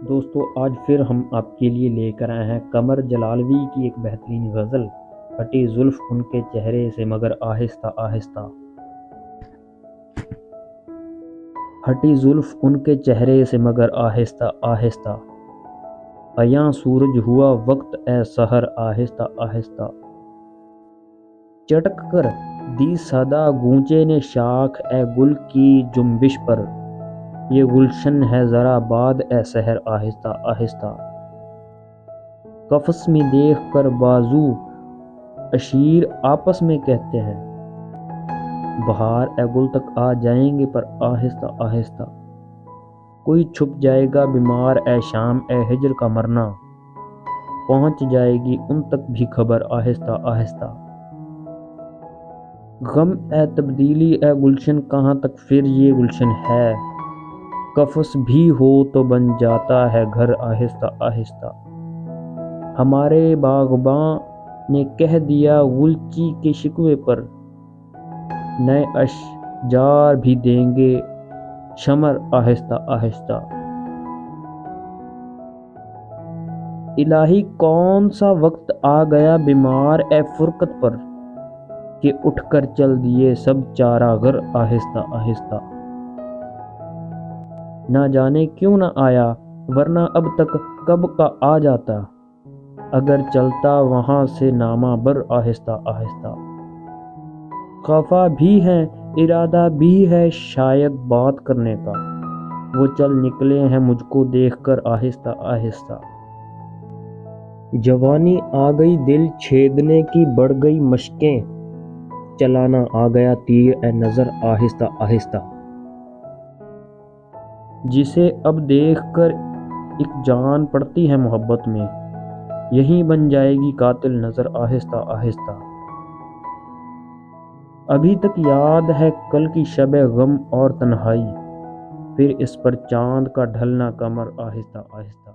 دوستو آج پھر ہم آپ کے لیے لے کر آئے ہیں قمر جلالوی کی ایک بہترین غزل ہٹی زلف ان کے چہرے سے مگر آہستہ آہستہ۔ ہٹی زلف ان کے چہرے سے مگر آہستہ آہستہ، عیاں سورج ہوا وقت اے سحر آہستہ آہستہ۔ چٹک کر دی صدا گونجے نے شاخ اے گل کی جنبش پر، یہ گلشن ہے ذرا بعد اے سحر آہستہ آہستہ۔ قفس میں دیکھ کر بازو اشیر آپس میں کہتے ہیں، بہار اے گل تک آ جائیں گے پر آہستہ آہستہ۔ کوئی چھپ جائے گا بیمار اے شام اے ہجر کا مرنا، پہنچ جائے گی ان تک بھی خبر آہستہ آہستہ۔ غم اے تبدیلی اے گلشن کہاں تک پھر یہ گلشن ہے، قفس بھی ہو تو بن جاتا ہے گھر آہستہ آہستہ۔ ہمارے باغباں نے کہہ دیا غلچی کے شکوے پر، نئے اشجار بھی دیں گے شمر آہستہ آہستہ۔ الہی کون سا وقت آ گیا بیمار اے فرقت پر، کہ اٹھ کر چل دیے سب چارہ گر آہستہ آہستہ۔ نہ جانے کیوں نہ آیا ورنہ اب تک کب کا آ جاتا، اگر چلتا وہاں سے نامہ بر آہستہ آہستہ۔ خفا بھی ہیں ارادہ بھی ہے شاید بات کرنے کا، وہ چل نکلے ہیں مجھ کو دیکھ کر آہستہ آہستہ۔ جوانی آ گئی دل چھیدنے کی بڑھ گئی مشقیں، چلانا آ گیا تیر اے نظر آہستہ آہستہ۔ جسے اب دیکھ کر ایک جان پڑتی ہے محبت میں، یہیں بن جائے گی قاتل نظر آہستہ آہستہ۔ ابھی تک یاد ہے کل کی شب غم اور تنہائی، پھر اس پر چاند کا ڈھلنا قمر آہستہ آہستہ۔